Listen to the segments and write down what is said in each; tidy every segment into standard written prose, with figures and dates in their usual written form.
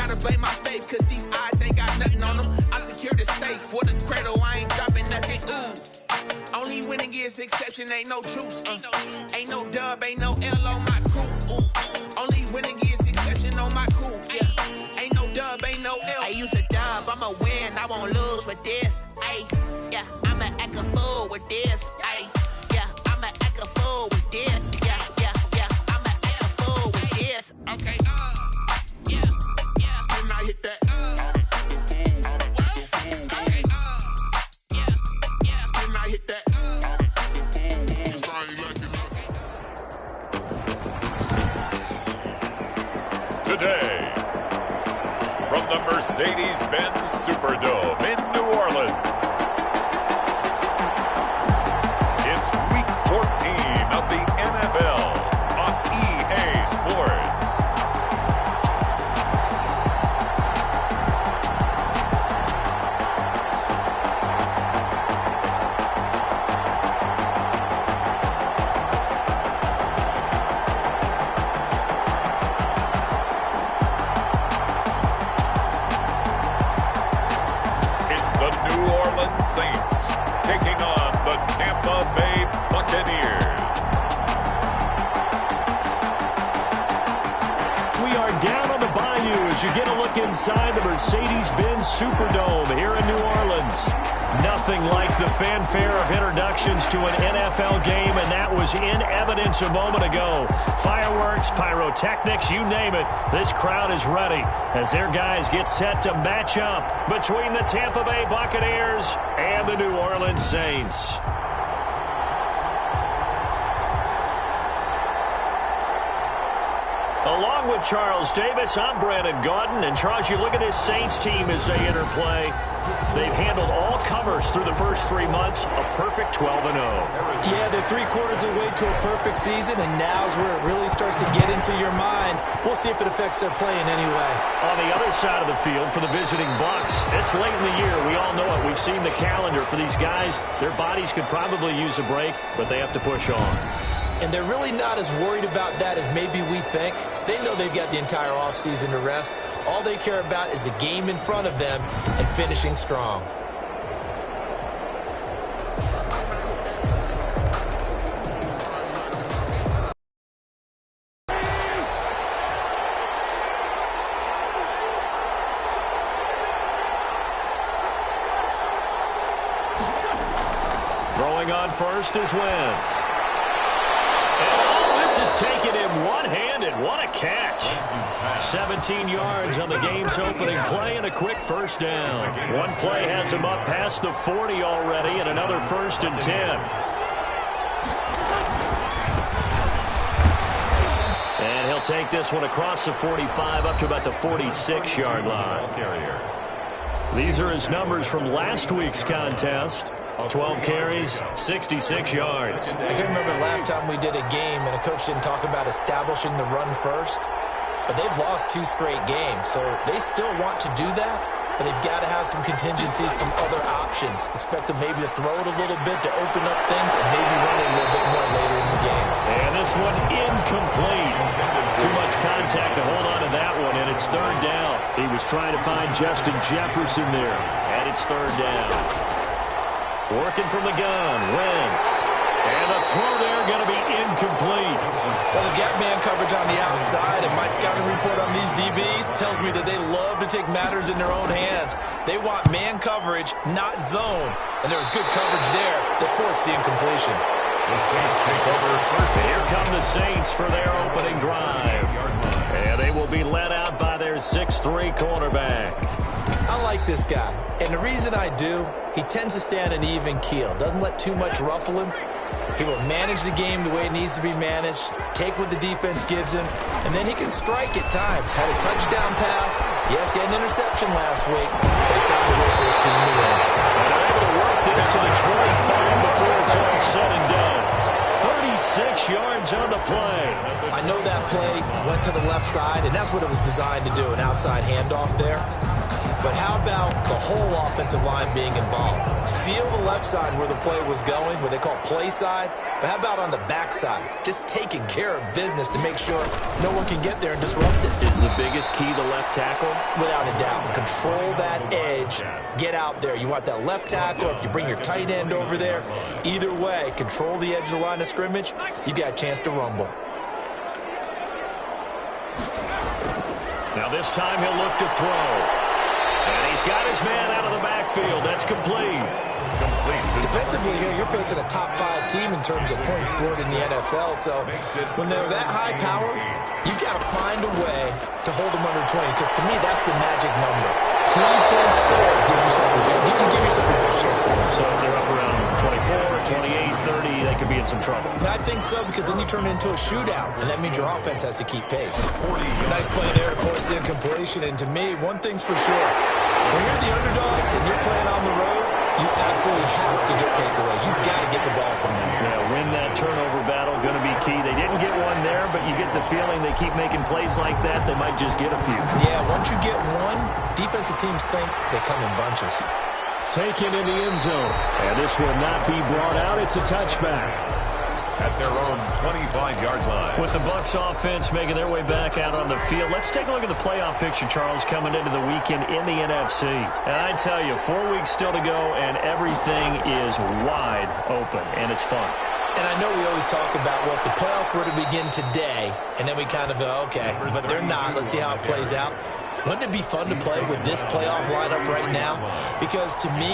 gotta blame my faith, cause these eyes ain't got nothing on them. I secure the safe for the cradle, I ain't dropping nothing. Only winning is exception, ain't no truce. Ain't no dub, ain't no L on my crew. Only winning is exception on my crew. Yeah. Ain't no dub, ain't no L. I use a dub, I'ma win, I won't lose with this. Ay, yeah, I'ma act a fool with this. Ay, yeah, I'ma act a fool with this. Yeah, yeah, yeah, I'ma act a fool with this. Okay, yeah, yeah. Can I hit that? Today, from the Mercedes-Benz Superdome in New Orleans, it's Week 14 of the NFL on EA Sports. Saints taking on the Tampa Bay Buccaneers. We are down on the bayou as you get a look inside the Mercedes-Benz Superdome here in New Orleans. Nothing like the fanfare of introductions to an NFL game, and that was in evidence a moment ago. Fireworks, pyrotechnics, you name it. This crowd is ready as their guys get set to match up between the Tampa Bay Buccaneers and the New Orleans Saints. Along with Charles Davis, I'm Brandon Gaudin. And Charles, you look at this Saints team as they interplay. They've handled all comers through the first 3 months, a perfect 12-0. Yeah, they're 3/4 of the way to a perfect season, and now's where it really starts to get into your mind. We'll see if it affects their play in any way. On the other side of the field for the visiting Bucs, it's late in the year. We all know it. We've seen the calendar for these guys. Their bodies could probably use a break, but they have to push on. And they're really not as worried about that as maybe we think. They know they've got the entire offseason to rest. All they care about is the game in front of them and finishing strong. Throwing on first is Wentz. This is taking him one-handed. What a catch. 17 yards on the game's opening play and a quick first down. One play has him up past the 40 already and another 1st and 10. And he'll take this one across the 45 up to about the 46-yard line. These are his numbers from last week's contest. 12 carries, 66 yards. I can remember last time we did a game and a coach didn't talk about establishing the run first, but they've lost 2 straight games, so they still want to do that, but they've got to have some contingencies, some other options. Expect them maybe to throw it a little bit to open up things and maybe run it a little bit more later in the game. And this one incomplete. Too much contact to hold on to that one, and it's 3rd down. He was trying to find Justin Jefferson there, and it's 3rd down. Working from the gun, Wentz. And the throw there going to be incomplete. Well, they've got man coverage on the outside, and my scouting report on these DBs tells me that they love to take matters in their own hands. They want man coverage, not zone. And there was good coverage there that forced the incompletion. The Saints take over first. Here come the Saints for their opening drive. And they will be led out by their 6'3" cornerback. I like this guy, and the reason I do, he tends to stay on an even keel, doesn't let too much ruffle him. He will manage the game the way it needs to be managed, take what the defense gives him, and then he can strike at times. Had a touchdown pass. Yes, he had an interception last week, but he found a way for his team to win. And they're able to work this to the 25 before it's all said and done. 36 yards on the play. I know that play went to the left side, and that's what it was designed to do, an outside handoff there. but how about the whole offensive line being involved? Seal the left side where the play was going, what they call play side, but how about on the back side? Just taking care of business to make sure no one can get there and disrupt it. Is the biggest key the left tackle? Without a doubt. Control that edge. Get out there. You want that left tackle. If you bring your tight end over there, either way, control the edge of the line of scrimmage, you got a chance to rumble. Now this time he'll look to throw. And he's got his man out of the backfield. That's complete. Defensively here, you're facing a top 5 team in terms of points scored in the NFL. So when they're that high power, you got to find a way to hold them under 20. Because to me, that's the magic number. 20 points scored gives yourself you give yourself a best chance to win. So if they're up around 24, 28, 30, they could be in some trouble. I think so, because then you turn it into a shootout, and that means your offense has to keep pace. Nice play there to force the incompletion. And to me, one thing's for sure. When you're the underdogs and you're playing on the road, you absolutely have to get takeaways. You've got to get the ball from them. Yeah, win that turnover battle, going to be key. They didn't get one there, but you get the feeling they keep making plays like that, they might just get a few. Yeah, once you get one, defensive teams think they come in bunches. Taken in the end zone. And this will not be brought out. It's a touchback. At their own 25-yard line. With the Bucs offense making their way back out on the field, let's take a look at the playoff picture, Charles, coming into the weekend in the NFC. And I tell you, 4 weeks still to go, and everything is wide open, and it's fun. And I know we always talk about, well, if the playoffs were to begin today, and then we kind of go, okay, but they're not. Let's see how it plays out. Wouldn't it be fun to play with this playoff lineup right now? Because to me,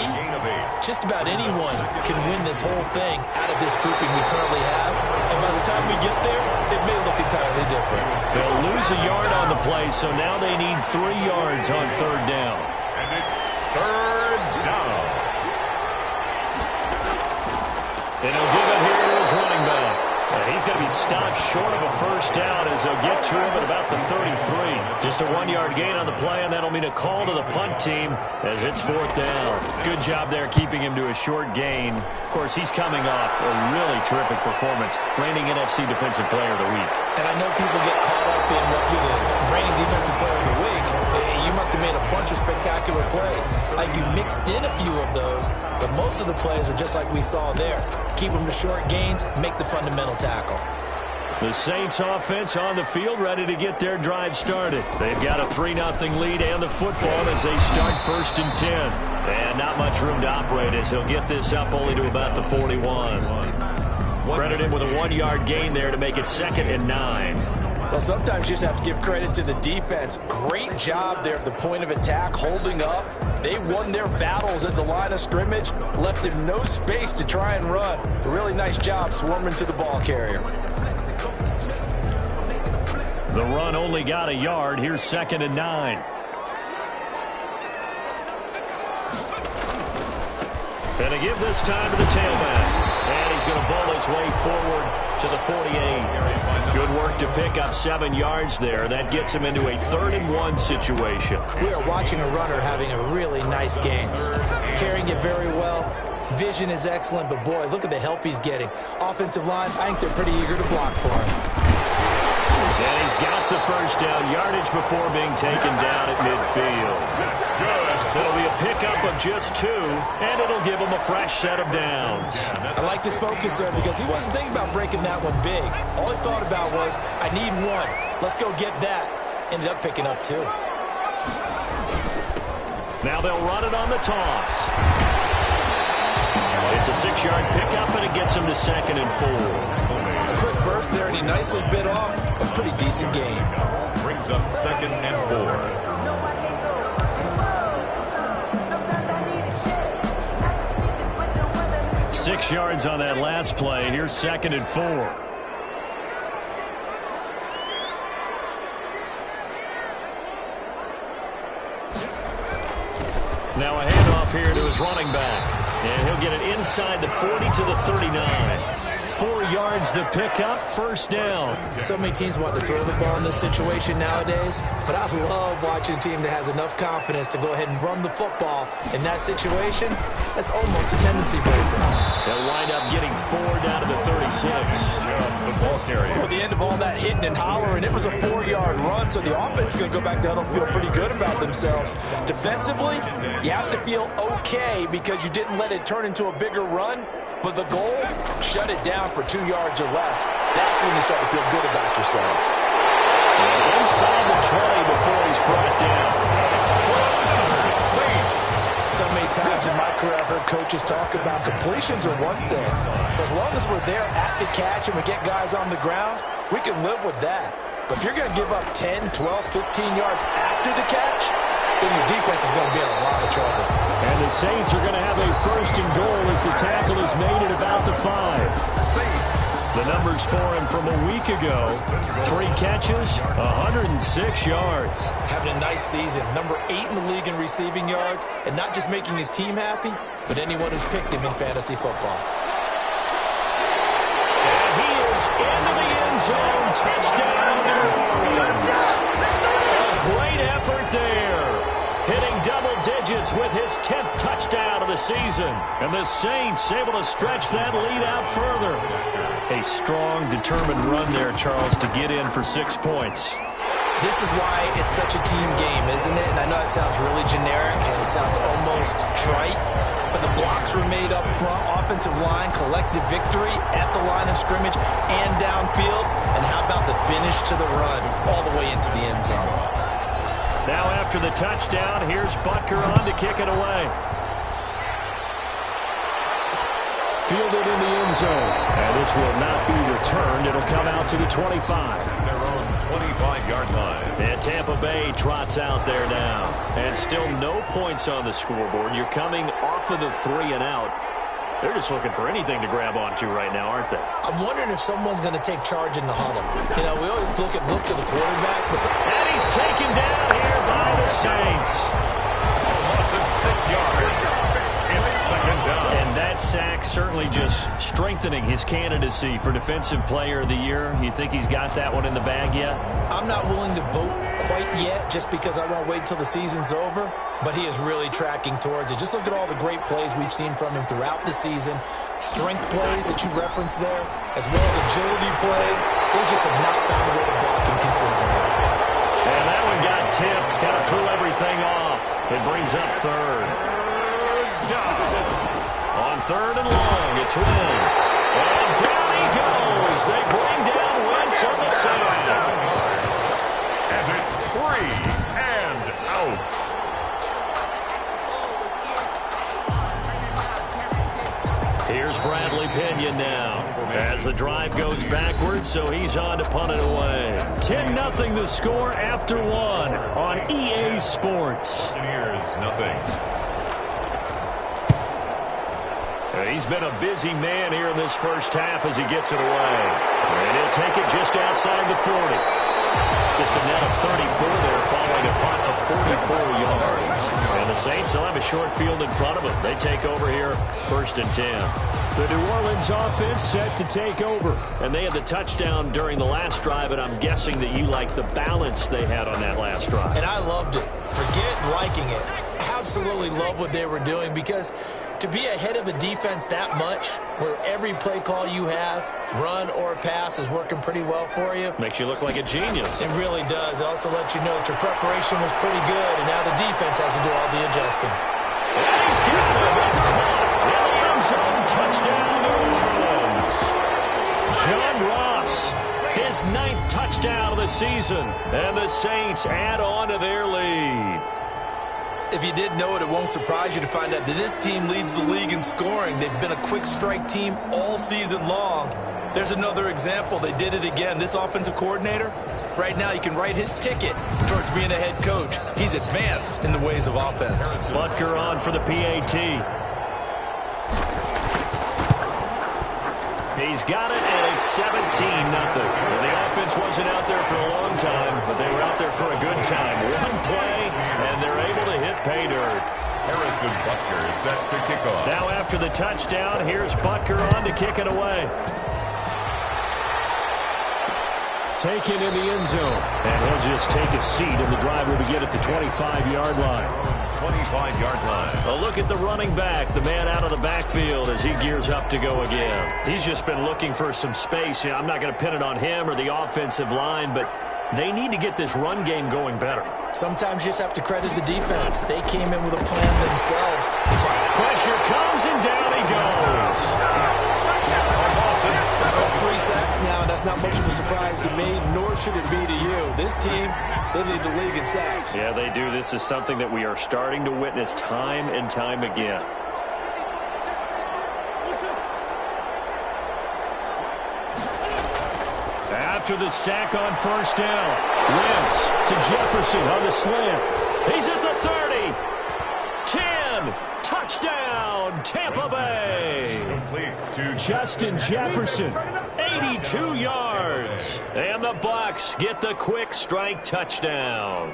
just about anyone can win this whole thing out of this grouping we currently have. And by the time we get there, it may look entirely different. They'll lose a yard on the play, so now they need 3 yards on 3rd down. And it's 3rd down. And he'll give it here to his running back. And he's going to be stopped short of a 1st down as they'll get to him at about the 33. Just a 1-yard gain on the play, and that'll mean a call to the punt team as it's 4th down. Good job there keeping him to a short gain. Of course, he's coming off a really terrific performance, reigning NFC Defensive Player of the Week. And I know people get caught up in what you're the reigning Defensive Player of the Week. You must have made a bunch of spectacular plays. Like you mixed in a few of those, but most of the plays are just like we saw there. Keep them to short gains, make the fundamental tackle. The Saints offense on the field, ready to get their drive started. They've got a 3-0 lead and the football as they start 1st and 10. And not much room to operate as he'll get this up only to about the 41. Credit him with a 1-yard gain there to make it 2nd and 9. Well, sometimes you just have to give credit to the defense. Great job there at the point of attack, holding up. They won their battles at the line of scrimmage, left him no space to try and run. A really nice job swarming to the ball carrier. The run only got a yard. Here's 2nd and 9. And a give this time to the tailback. And he's going to bowl his way forward to the 48. Good work to pick up 7 yards there. That gets him into a 3rd and 1 situation. We are watching a runner having a really nice game. Carrying it very well. Vision is excellent, but boy, look at the help he's getting. Offensive line, I think they're pretty eager to block for him. And he's got the 1st down yardage before being taken down at midfield. That's good. It'll be a pickup of just 2, and it'll give him a fresh set of downs. I liked his focus there because he wasn't thinking about breaking that one big. All he thought about was, I need 1. Let's go get that. Ended up picking up 2. Now they'll run it on the toss. It's a 6-yard pickup, and it gets him to 2nd and 4. A quick burst there, and he nicely bit off a pretty decent game. Brings up 2nd and 4. 6 yards on that last play. Here's 2nd and 4. Now a handoff here to his running back. And he'll get it inside the 40 to the 39. 4 yards the pickup, first down. So many teams want to throw the ball in this situation nowadays, but I love watching a team that has enough confidence to go ahead and run the football. In that situation, that's almost a tendency breaker. They'll wind up getting 4 down to the 36. The ball carrier. At the end of all that hitting and hollering, it was a 4-yard run, so the offense is going to go back to huddle and feel pretty good about themselves. Defensively, you have to feel okay because you didn't let it turn into a bigger run, but the goal, shut it down for 2 yards or less. That's when you start to feel good about yourselves. Inside the 20 before he's brought down. So many times in my career I've heard coaches talk about completions are one thing, but as long as we're there at the catch and we get guys on the ground, we can live with that. But if you're going to give up 10, 12, 15 yards after the catch, then your defense is going to be in a lot of trouble. And the Saints are going to have a first and goal as the tackle is made at about the 5. The numbers for him from a week ago: 3 catches, 106 yards. Having a nice season. Number 8 in the league in receiving yards, and not just making his team happy, but anyone who's picked him in fantasy football. And he is into the end zone. Touchdown, New Orleans. A great effort there. Hitting double digits with his 10th touchdown of the season. And the Saints able to stretch that lead out further. A strong, determined run there, Charles, to get in for 6 points. This is why it's such a team game, isn't it? And I know it sounds really generic and it sounds almost trite, but the blocks were made up front, offensive line, collective victory at the line of scrimmage and downfield. And how about the finish to the run all the way into the end zone? Now after the touchdown, here's Butker on to kick it away. Fielded in the end zone. And this will not be returned. It'll come out to the 25. Their own 25-yard line. And Tampa Bay trots out there now. And still no points on the scoreboard. You're coming off of the 3 and out. They're just looking for anything to grab onto right now, aren't they? I'm wondering if someone's going to take charge in the huddle. You know, we always look to the quarterback. And he's taken down here by the Saints. Almost 6 yards. It's second down. And that sack certainly just strengthening his candidacy for Defensive Player of the Year. You think he's got that one in the bag yet? I'm not willing to vote quite yet just because I won't wait till the season's over, but he is really tracking towards it. Just look at all the great plays we've seen from him throughout the season. Strength plays that you referenced there, as well as agility plays. They just have not found a way to block him consistently. And that one got tipped, kind of threw everything off. It brings up third. On 3rd and long, it's Wentz. And down he goes. They bring down Wentz on the side. And it's 3 and out. Here's Bradley Pinion now. As the drive goes backwards, so he's on to punt it away. 10-0 the score after 1 on EA Sports. Here's nothing. He's been a busy man here in this first half as he gets it away. And he'll take it just outside the 40. Just a net of 34 there following a punt of 44 yards. And the Saints will have a short field in front of them. They take over here, 1st and 10. The New Orleans offense set to take over. And they had the touchdown during the last drive, and I'm guessing that you like the balance they had on that last drive. And I loved it. Forget liking it. Absolutely love what they were doing, because to be ahead of a defense that much, where every play call you have, run or pass, is working pretty well for you. Makes you look like a genius. It really does. It also lets you know that your preparation was pretty good, and now the defense has to do all the adjusting. And he's got him. It's caught. In the end zone. Touchdown, New Orleans. John Ross, his 9th touchdown of the season. And the Saints add on to their lead. If you didn't know it, it won't surprise you to find out that this team leads the league in scoring. They've been a quick strike team all season long. There's another example. They did it again. This offensive coordinator, right now you can write his ticket towards being a head coach. He's advanced in the ways of offense. Butker on for the PAT. He's got it, and it's 17-0. Well, the offense wasn't out there for a long time, but they were out there for a good time. One play, and they're able to hit pay dirt. Harrison Butker is set to kick off. Now after the touchdown, here's Butker on to kick it away. Taken in the end zone. And he'll just take a seat, and the drive will begin at the 25-yard line. 25-yard line. A look at the running back, the man out of the backfield as he gears up to go again. He's just been looking for some space. I'm not going to pin it on him or the offensive line, but they need to get this run game going better. Sometimes you just have to credit the defense. They came in with a plan themselves. Pressure comes, and down he goes. That's 3 sacks now, and that's not much of a surprise to me, nor should it be to you. This team, they lead the league in sacks. Yeah, they do. This is something that we are starting to witness time and time again. After the sack on first down, Wentz to Jefferson on the slant. He's at the 30. 10. Touchdown, Tampa Bay. Justin Jefferson, 82 yards. And the Bucs get the quick strike touchdown.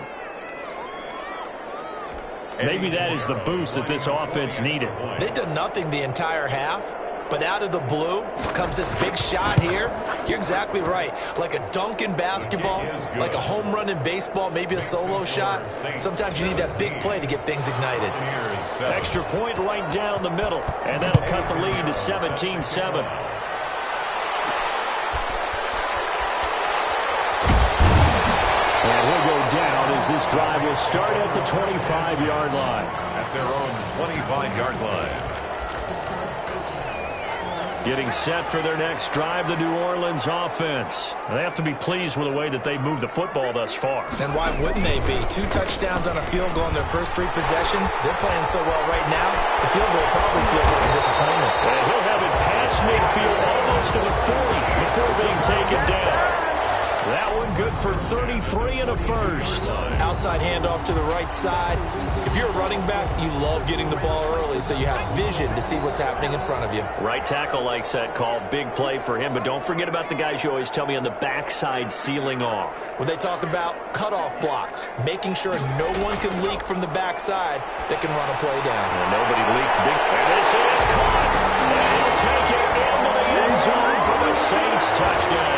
Maybe that is the boost that this offense needed. They've done nothing the entire half. But out of the blue comes this big shot here. You're exactly right. Like a dunk in basketball, like a home run in baseball, maybe a solo shot. Sometimes you need that big play to get things ignited. Extra point right down the middle, and that'll cut the lead to 17-7. And he'll go down as this drive will start at the 25-yard line. At their own 25-yard line. Getting set for their next drive, the New Orleans offense. They have to be pleased with the way that they moved the football thus far. And why wouldn't they be? 2 touchdowns on a field goal in their first 3 possessions. They're playing so well right now, the field goal probably feels like a disappointment. And he'll have it past midfield almost to the 40 before being taken down. That one good for 33 and a first. Outside handoff to the right side. If you're a running back, you love getting the ball early so you have vision to see what's happening in front of you. Right tackle likes that call. Big play for him. But don't forget about the guys you always tell me on the backside sealing off. When they talk about cutoff blocks, making sure no one can leak from the backside that can run a play down. Well, nobody leaked big. And this is caught. And he'll take it into the end zone for the Saints touchdown.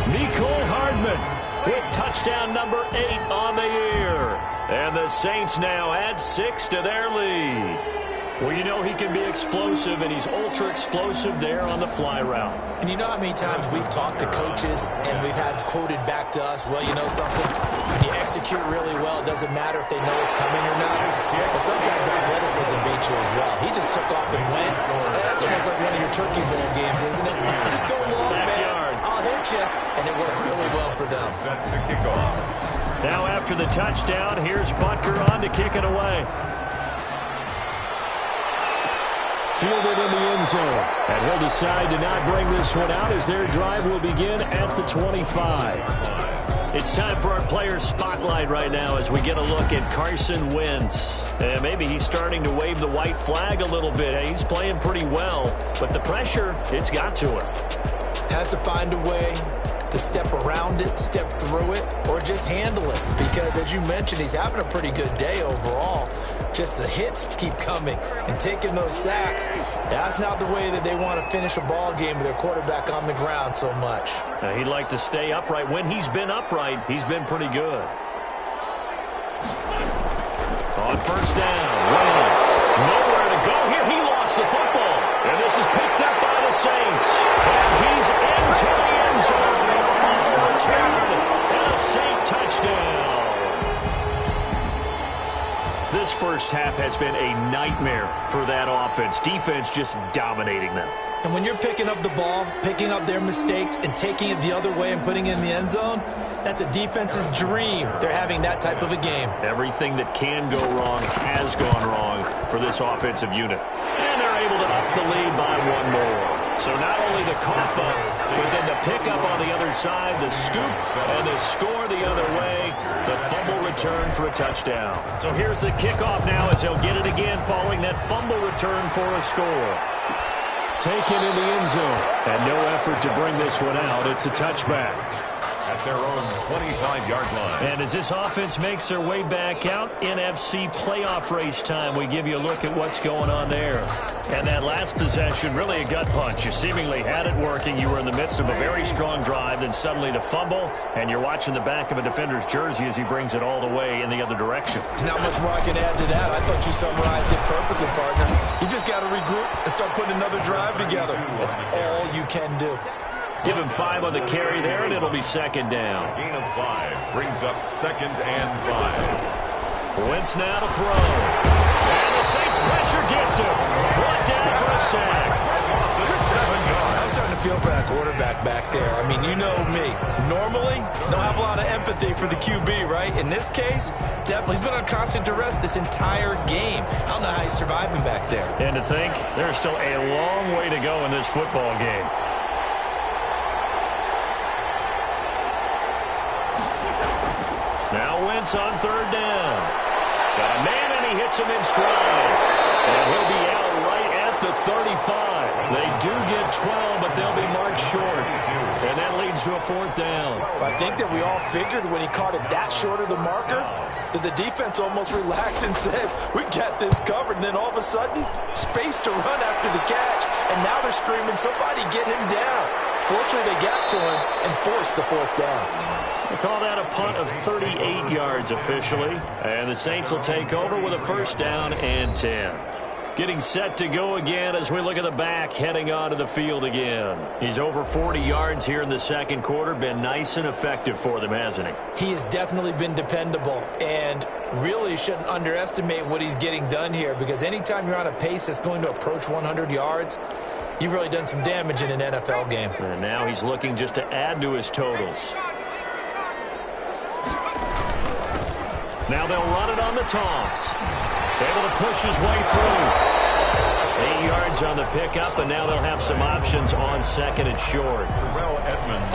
Nicole Hardman with touchdown number 8 on the year. And the Saints now add 6 to their lead. Well, you know he can be explosive, and he's ultra-explosive there on the fly route. And you know how many times we've talked to coaches, and we've had quoted back to us, well, you know something? When you execute really well, it doesn't matter if they know it's coming or not. But sometimes athleticism beats you as well. He just took off and went. That's almost like one of your turkey bowl games, isn't it? Just go long, man. I'll hit you. And it worked really well for them. Set to kick off. Now after the touchdown, here's Butker on to kick it away. Fielded in the end zone. And he'll decide to not bring this one out as their drive will begin at the 25. It's time for our player spotlight right now as we get a look at Carson Wentz. And maybe he's starting to wave the white flag a little bit. He's playing pretty well, but the pressure, it's got to him. Has to find a way to step around it, step through it, or just handle it. Because, as you mentioned, he's having a pretty good day overall. Just the hits keep coming and taking those sacks. That's not the way that they want to finish a ball game with their quarterback on the ground so much. Now, he'd like to stay upright. When he's been upright, he's been pretty good. On first down, Wentz. Nowhere to go here. He lost the football. And this is picked up by the Saints. And he's into the end zone. Fumble return. And a Saint touchdown. This first half has been a nightmare for that offense. Defense just dominating them. And when you're picking up the ball, picking up their mistakes, and taking it the other way and putting it in the end zone, that's a defense's dream. They're having that type of a game. Everything that can go wrong has gone wrong for this offensive unit. And they're able to up the lead by one more. So not only the cough up, but then the pickup on the other side, the scoop, and the score the other way, the fumble return for a touchdown. So here's the kickoff now as they'll get it again following that fumble return for a score. Taken in the end zone, and no effort to bring this one out. It's a touchback. their own 25-yard line. And as this offense makes their way back out, NFC playoff race time, we give you a look at what's going on there. And that last possession, really a gut punch. You seemingly had it working. You were in the midst of a very strong drive, then suddenly the fumble, and you're watching the back of a defender's jersey as he brings it all the way in the other direction. There's not much more I can add to that. I thought you summarized it perfectly, partner. You just got to regroup and start putting another drive together. That's all you can do. Give him 5 on the carry there, and it'll be second down. Gain of 5 brings up 2nd and 5. Wentz now to throw. And the Saints pressure gets him. Brought down for a sack. I'm starting to feel for that quarterback back there. I mean, you know me. Normally, don't have a lot of empathy for the QB, right? In this case, definitely. He's been on constant duress this entire game. I don't know how he's surviving back there. And to think, there's still a long way to go in this football game. Now Wentz on 3rd down. Got a man, and he hits him in stride. And he'll be out right at the 35. They do get 12, but they'll be marked short. And that leads to a 4th down. I think that we all figured when he caught it that short of the marker that the defense almost relaxed and said, we got this covered. And then all of a sudden, space to run after the catch. And now they're screaming, somebody get him down. Fortunately, they got to him and forced the 4th down. They call that a punt of 38 yards officially. And the Saints will take over with a 1st down and 10. Getting set to go again as we look at the back heading onto the field again. He's over 40 yards here in the 2nd quarter. Been nice and effective for them, hasn't he? He has definitely been dependable. And really shouldn't underestimate what he's getting done here, because anytime you're on a pace that's going to approach 100 yards, you've really done some damage in an NFL game. And now he's looking just to add to his totals. Now they'll run it on the toss. Able to push his way through. 8 yards on the pickup, and now they'll have some options on 2nd and short.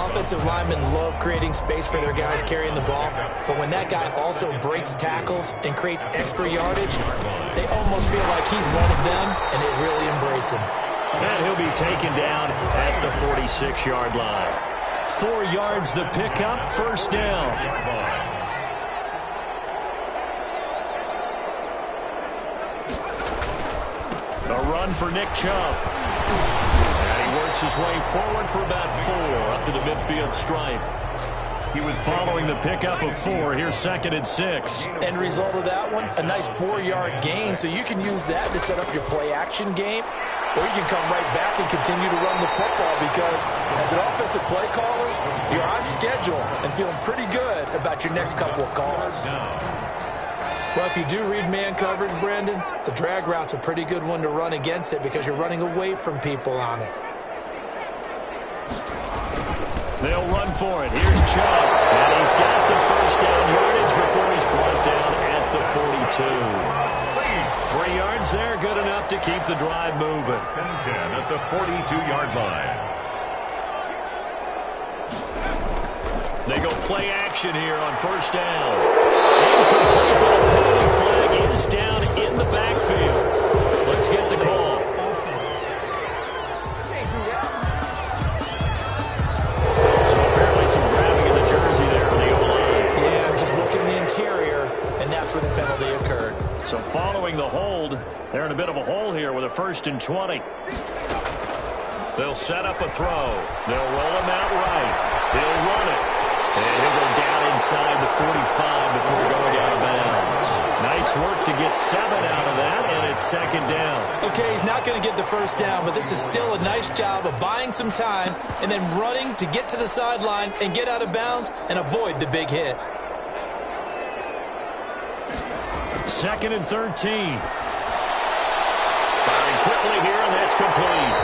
Offensive linemen love creating space for their guys carrying the ball, but when that guy also breaks tackles and creates extra yardage, they almost feel like he's one of them, and they really embrace him. And he'll be taken down at the 46-yard line. 4 yards the pickup, 1st down. A run for Nick Chubb. And he works his way forward for about 4 up to the midfield stripe. He was following the pickup of 4. Here's 2nd and 6. End result of that one, a nice 4-yard gain. So you can use that to set up your play-action game, or you can come right back and continue to run the football, because as an offensive play caller, you're on schedule and feeling pretty good about your next couple of calls. Well, if you do read man coverage, Brandon, the drag route's a pretty good one to run against it, because you're running away from people on it. They'll run for it. Here's Chubb. And he's got the 1st down yardage before he's brought down at the 42. 3 yards there, good enough to keep the drive moving. 10 at the 42-yard line. They go play action here on 1st down. Incomplete, but a penalty flag is down in the backfield. Let's get the call. So apparently some grabbing in the jersey there on the O-line. Yeah, just look in the interior, and that's where the penalty occurred. So following the hold, they're in a bit of a hole here with a 1st and 20. They'll set up a throw. They'll roll him out right. They'll run it. And he'll go down inside the 45 before going out of bounds. Nice work to get 7 out of that, and it's 2nd down. Okay, he's not going to get the 1st down, but this is still a nice job of buying some time and then running to get to the sideline and get out of bounds and avoid the big hit. 2nd and 13. Firing quickly here, and that's complete.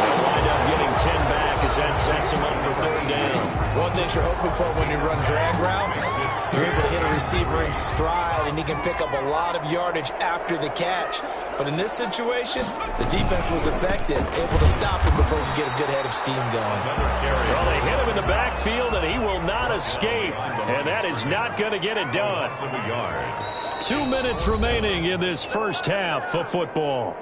They'll wind up getting 10 back as that sets him up for 3rd down. One thing you're hoping for when you run drag routes, you're able to hit a receiver in stride, and he can pick up a lot of yardage after the catch. But in this situation, the defense was effective, able to stop him before you get a good head of steam going. Well, they hit him in the backfield, and he will not escape, and that is not going to get it done. 2 minutes remaining in this 1st half of football.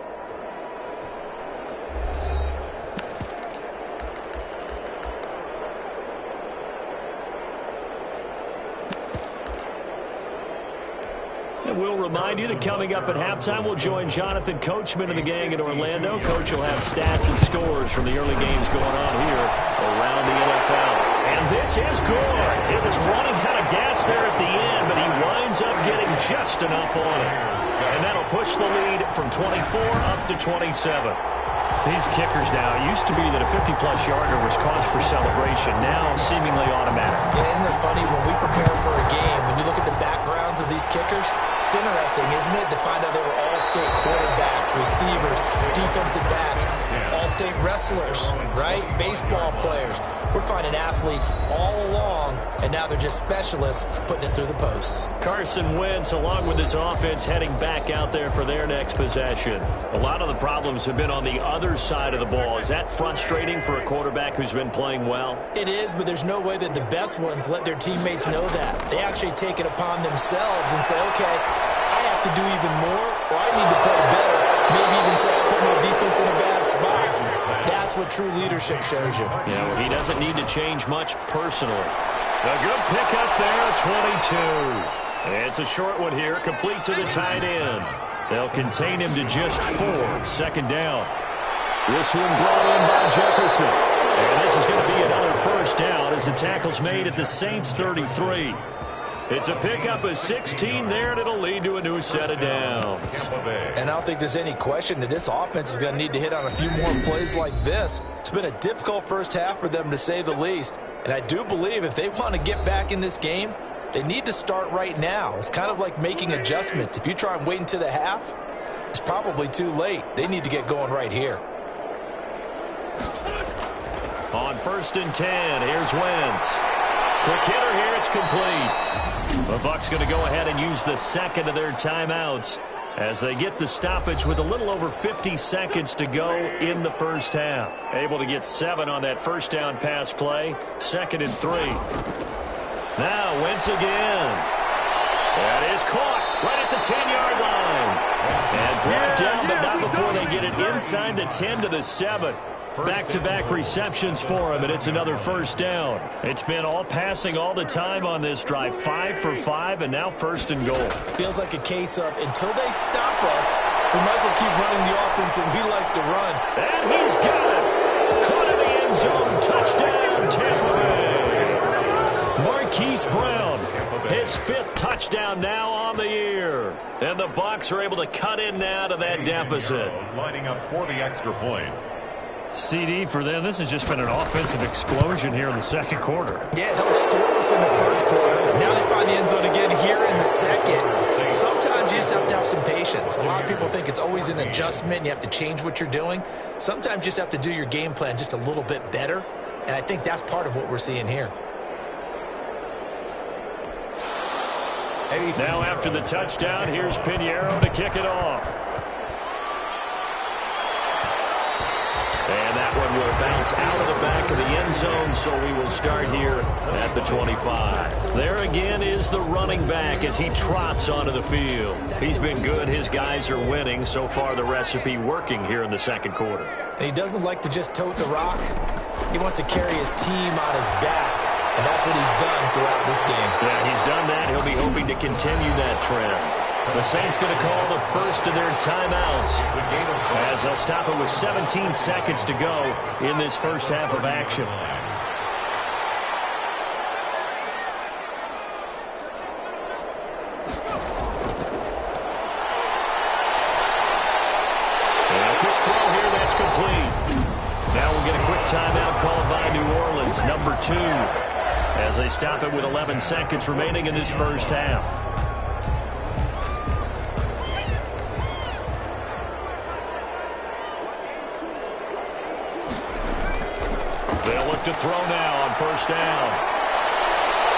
And we'll remind you that coming up at halftime, we'll join Jonathan Coachman and the gang in Orlando. Coach will have stats and scores from the early games going on here around the NFL. And this is good. It was running out of gas there at the end, but he winds up getting just enough on it. And that'll push the lead from 24 up to 27. These kickers now, it used to be that a 50-plus yarder was cause for celebration. Now, seemingly automatic. Yeah, isn't it funny when we prepare for a game, when you look at the backgrounds of these kickers, it's interesting, isn't it, to find out they were all-state quarterbacks, receivers, defensive backs, all-state wrestlers, right? Baseball players. We're finding athletes all along, and now they're just specialists putting it through the posts. Carson Wentz, along with his offense, heading back out there for their next possession. A lot of the problems have been on the other side of the ball. Is that frustrating for a quarterback who's been playing well? It is, but there's no way that the best ones let their teammates know that. They actually take it upon themselves and say, okay, I have to do even more, or I need to play better. Maybe even say I put my defense in a bad spot. That's what true leadership shows you. Yeah, well, he doesn't need to change much personally. A good pickup there, 22. It's a short one here, complete to the tight end. They'll contain him to just 4. Second down. This one brought in by Jefferson. And this is going to be another first down as the tackle's made at the Saints' 33. It's a pickup of 16 there, and it'll lead to a new set of downs. And I don't think there's any question that this offense is going to need to hit on a few more plays like this. It's been a difficult first half for them, to say the least. And I do believe if they want to get back in this game, they need to start right now. It's kind of like making adjustments. If you try and wait until the half, it's probably too late. They need to get going right here. On 1st and 10, here's Wentz. Quick hitter here, it's complete. The Bucs going to go ahead and use the second of their timeouts as they get the stoppage with a little over 50 seconds to go in the first half. Able to get 7 on that first down pass play. 2nd and 3. Now Wentz again. That is caught right at the 10-yard line. And brought down, but not before they get it inside the 10 to the 7. Back-to-back receptions for him, and it's another first down. It's been all passing all the time on this drive. 5 for 5, and now 1st and goal. Feels like a case of until they stop us, we might as well keep running the offense that we like to run. And he's got it. Caught in the end zone. Touchdown, Tampa Bay. Marquise Brown, his 5th touchdown now on the year. And the Bucs are able to cut in now to that deficit. Lining up for the extra point. CD for them, this has just been an offensive explosion here in the second quarter. Yeah, it held scoreless in the first quarter. Now they find the end zone again here in the second. Sometimes you just have to have some patience. A lot of people think it's always an adjustment. You have to change what you're doing. Sometimes you just have to do your game plan just a little bit better. And I think that's part of what we're seeing here. Now after the touchdown, here's Pinheiro to kick it off. And that one will bounce out of the back of the end zone, so we will start here at the 25. There again is the running back as he trots onto the field. He's been good. His guys are winning. So far, the recipe working here in the second quarter. And he doesn't like to just tote the rock. He wants to carry his team on his back, and that's what he's done throughout this game. Yeah, he's done that. He'll be hoping to continue that trend. The Saints going to call the first of their timeouts as they'll stop it with 17 seconds to go in this first half of action. And a quick throw here, that's complete. Now we'll get a quick timeout called by New Orleans, number 2, as they stop it with 11 seconds remaining in this first half. They'll look to throw now on first down.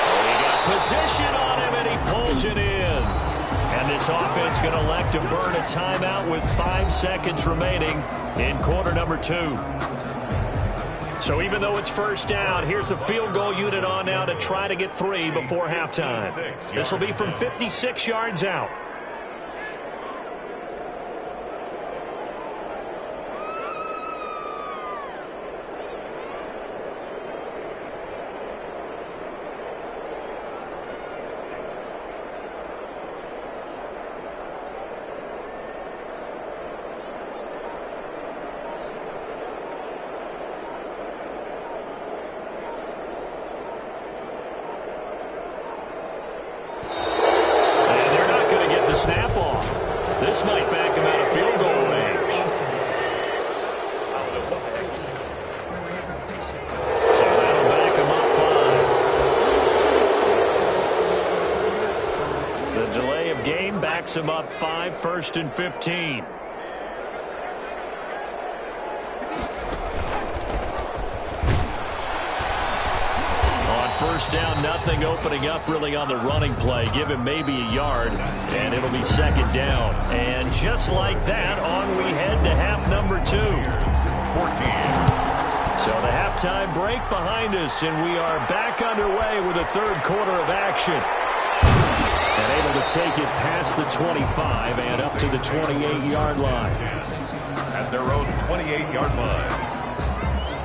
Oh, he got position on him, and he pulls it in. And this offense going to elect to burn a timeout with 5 seconds remaining in quarter number 2. So even though it's first down, here's the field goal unit on now to try to get 3 before halftime. This will be from 56 yards out. This might back him out of field goal range. So that'll back him up 5. The delay of game backs him up 5, 1st and 15. First down, nothing, opening up really on the running play. Give him maybe a yard, and it'll be second down. And just like that, on we head to half number 2. 14. So the halftime break behind us, and we are back underway with the third quarter of action. And able to take it past the 25 and up to the 28-yard line. At their own 28-yard line.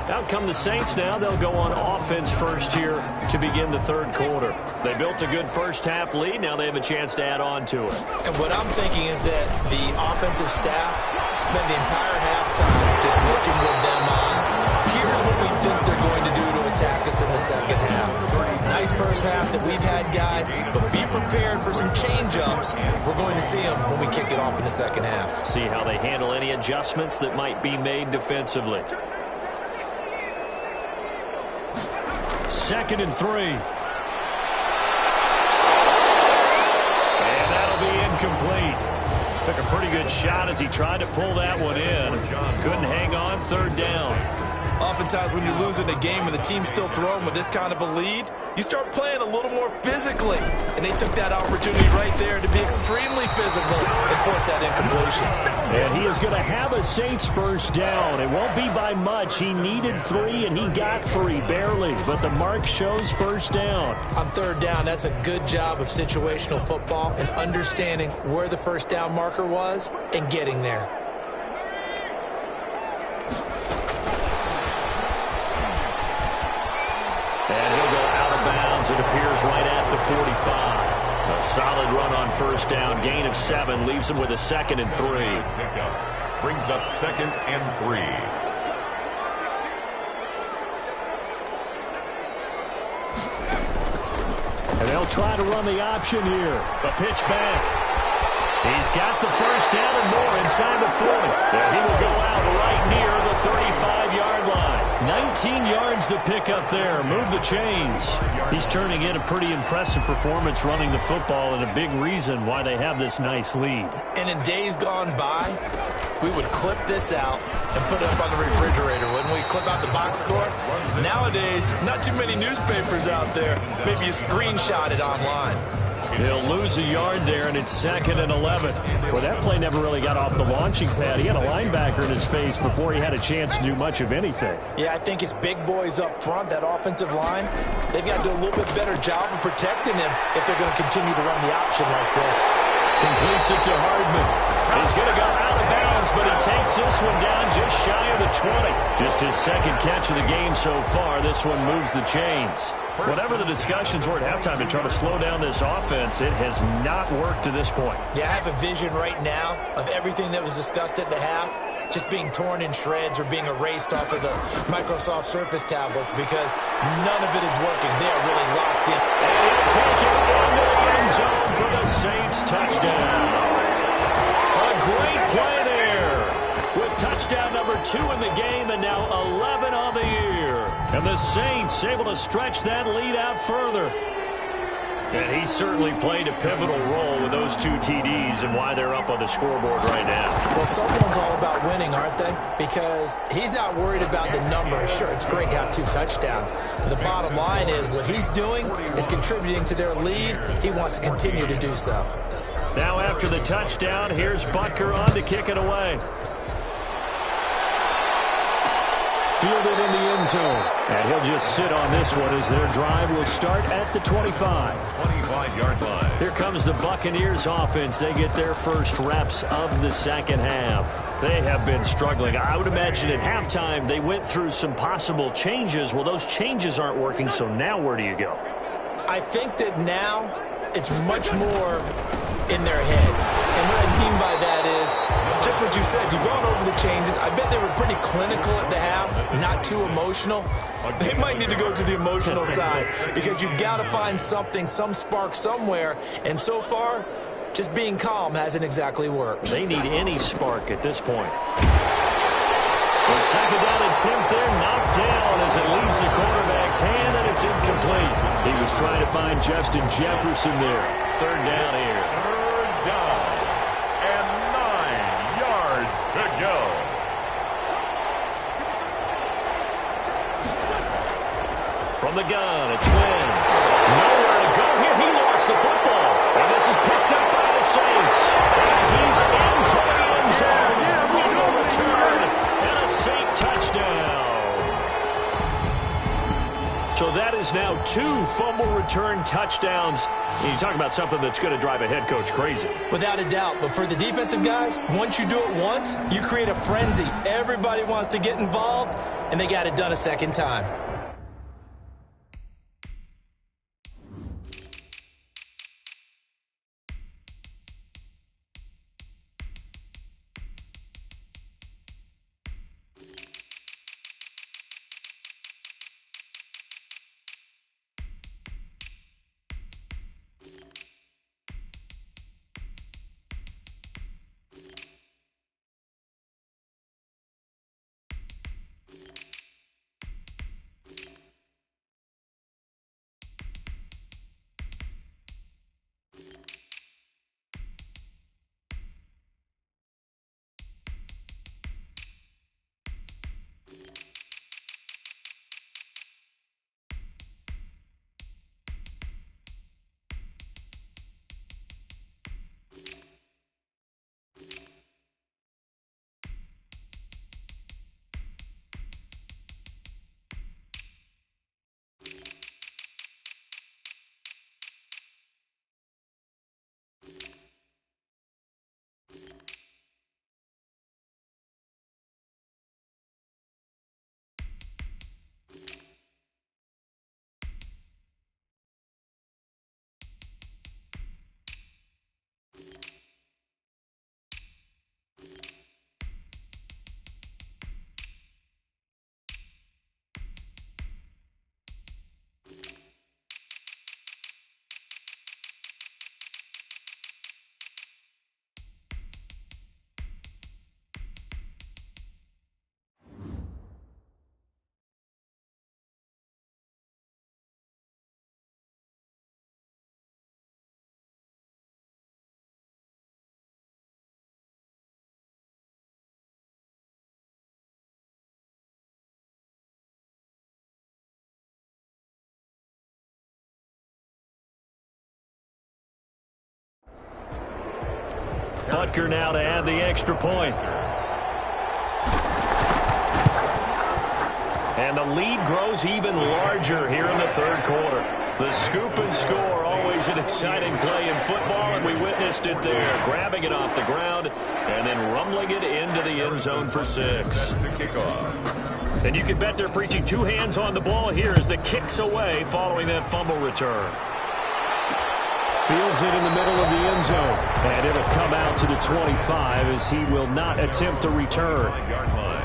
Out come the Saints now. They'll go on offense first here to begin the third quarter. They built a good first-half lead. Now they have a chance to add on to it. And what I'm thinking is that the offensive staff spent the entire halftime just working with them on, here's what we think they're going to do to attack us in the second half. Nice first half that we've had, guys, but be prepared for some change-ups. We're going to see them when we kick it off in the second half. See how they handle any adjustments that might be made defensively. 2nd and 3. And that'll be incomplete. Took a pretty good shot as he tried to pull that one in. Couldn't hang on, 3rd down. Oftentimes when you're losing a game and the team's still throwing with this kind of a lead, you start playing a little more physically. And they took that opportunity right there to be extremely physical and force that incompletion. And he is going to have a Saints first down. It won't be by much. He needed 3, and he got 3, barely. But the mark shows first down. On 3rd down, that's a good job of situational football and understanding where the first down marker was and getting there. And he'll go out of bounds. It appears right at the 45. A solid run on first down. Gain of 7 leaves him with a 2nd and 3. Pickup brings up 2nd and 3. And they'll try to run the option here. A pitch back. He's got the first down and more inside the 40. And he will go out right near the 35-yard line. 19 yards to pick up there. Move the chains. He's turning in a pretty impressive performance running the football, and a big reason why they have this nice lead. And in days gone by, we would clip this out and put it up on the refrigerator, wouldn't we? Clip out the box score. Nowadays, not too many newspapers out there. Maybe you screenshot it online. He'll lose a yard there, and it's 2nd and 11. Well, that play never really got off the launching pad. He had a linebacker in his face before he had a chance to do much of anything. Yeah, I think it's big boys up front, that offensive line. They've got to do a little bit better job of protecting him if they're going to continue to run the option like this. Completes it to Hardman. He's going to go out of bounds, but he takes this one down just shy of the 20. Just his 2nd catch of the game so far. This one moves the chains. Whatever the discussions were at halftime to try to slow down this offense, it has not worked to this point. Yeah, I have a vision right now of everything that was discussed at the half just being torn in shreds or being erased off of the Microsoft Surface tablets because none of it is working. They are really locked in. And he'll take it into the end zone for the Saints touchdown. A great play there with touchdown number 2 in the game and now 11 on the year. And the Saints able to stretch that lead out further. And he certainly played a pivotal role with those 2 TDs and why they're up on the scoreboard right now. Well, someone's all about winning, aren't they? Because he's not worried about the number. Sure, it's great to have 2 touchdowns. But the bottom line is what he's doing is contributing to their lead. He wants to continue to do so. Now after the touchdown, here's Butker on to kick it away. Fielded in the end zone. And he'll just sit on this one as their drive will start at the 25. 25-yard line. Here comes the Buccaneers offense. They get their first reps of the second half. They have been struggling. I would imagine at halftime they went through some possible changes. Well, those changes aren't working, so now where do you go? I think that now it's much more in their head. And what I mean by that is just what you said. You've gone over the changes. I bet they were pretty clinical at the half, not too emotional. They might need to go to the emotional side because you've got to find something, some spark somewhere. And so far, Just being calm hasn't exactly worked. They need any spark at this point. The second down attempt there knocked down as it leaves the quarterback's hand, and it's incomplete. He was trying to find Justin Jefferson there. Third down here. Third down and 9 yards to go. From the gun, it's Wentz. Nowhere to go here. He lost the football. And this is picked up by the Saints. And he's into the end zone. Fumble return and a Saint touchdown. So that is now 2 fumble return touchdowns. And you talk about something that's going to drive a head coach crazy. Without a doubt. But for the defensive guys, once you do it once, you create a frenzy. Everybody wants to get involved, and they got it done a second time. Butker now to add the extra point. And the lead grows even larger here in the third quarter. The scoop and score, always an exciting play in football, and we witnessed it there. Grabbing it off the ground and then rumbling it into the end zone for 6. To kick off. And you can bet they're preaching 2 hands on the ball here as the kick's away following that fumble return. Fields it in the middle of the end zone. And it'll come out to the 25 as he will not attempt to return.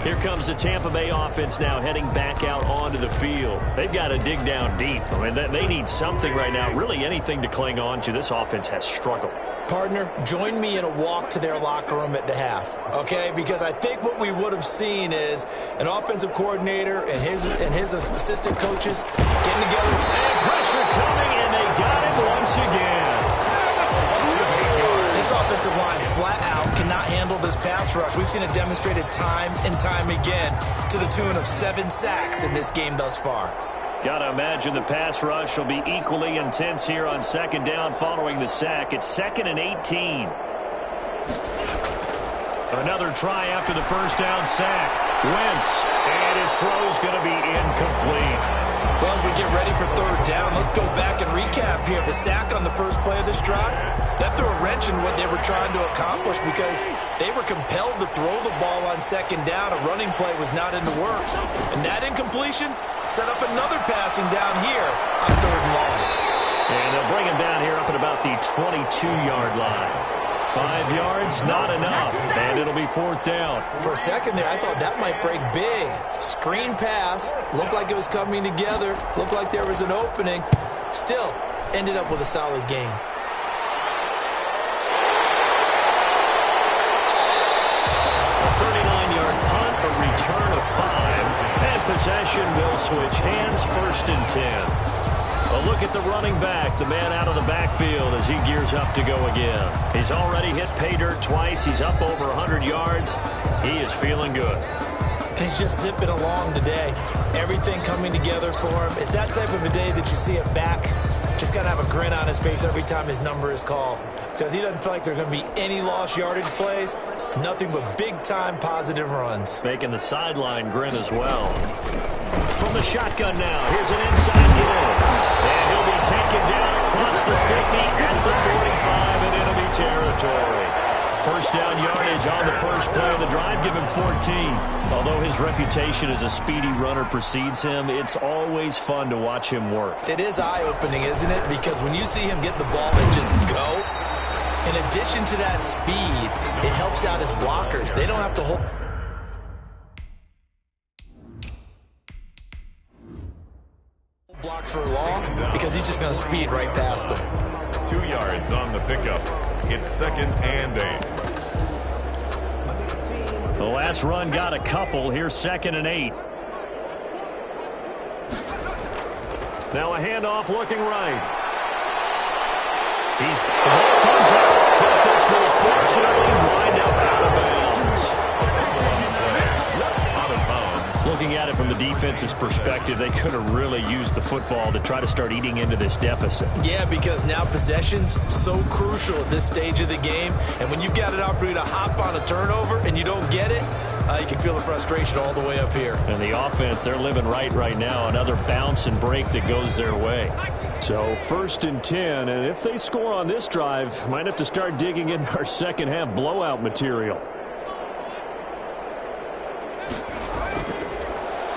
Here comes the Tampa Bay offense now heading back out onto the field. They've got to dig down deep. I mean, they need something right now, really anything to cling on to. This offense has struggled. Partner, join me in a walk to their locker room at the half, okay? Because I think what we would have seen is an offensive coordinator and his assistant coaches getting together. And pressure coming, and they got him once again. This offensive line flat out cannot handle this pass rush. We've seen it demonstrated time and time again to the tune of 7 sacks in this game thus far. Got to imagine the pass rush will be equally intense here on second down following the sack. It's 2nd and 18. Another try after the first down sack. Wentz, and his throw's going to be incomplete. Well, as we get ready for third down, let's go back and recap here. The sack on the first play of this drive, that threw a wrench in what they were trying to accomplish because they were compelled to throw the ball on second down. A running play was not in the works. And that incompletion set up another passing down here on third and long. And they'll bring him down here up at about the 22-yard line. 5 yards, not enough, and it'll be 4th down. For a second there, I thought that might break big. Screen pass, looked like it was coming together, looked like there was an opening. Still, ended up with a solid gain. the 5. And possession will switch hands, 1st and 10. A look at the running back, the man out of the backfield as he gears up to go again. He's already hit pay dirt twice. He's up over 100 yards. He is feeling good. He's just zipping along today. Everything coming together for him. It's that type of a day that you see a back just got to have a grin on his face every time his number is called, because he doesn't feel like there are going to be any lost yardage plays, nothing but big-time positive runs. Making the sideline grin as well. From the shotgun now, here's an inside give. And he'll be taken down across the 50 at the 45 in enemy territory. First down yardage on the first play of the drive, give him 14. Although his reputation as a speedy runner precedes him, it's always fun to watch him work. It is eye-opening, isn't it? Because when you see him get the ball and just go, in addition to that speed, it helps out his blockers. They don't have to hold blocks for long because he's just going to speed right past them. 2 yards on the pickup. It's 2nd and 8. The last run got a couple. Here's 2nd and 8. Now a handoff looking right. The ball comes out, but this will fortunately wind up out of bounds. Looking at it from the defense's perspective, they could have really used the football to try to start eating into this deficit. Yeah, because now possession's so crucial at this stage of the game. And when you've got an opportunity to hop on a turnover and you don't get it, you can feel the frustration all the way up here. And the offense, they're living right now. Another bounce and break that goes their way. So 1st and 10, and if they score on this drive, might have to start digging in our second half blowout material.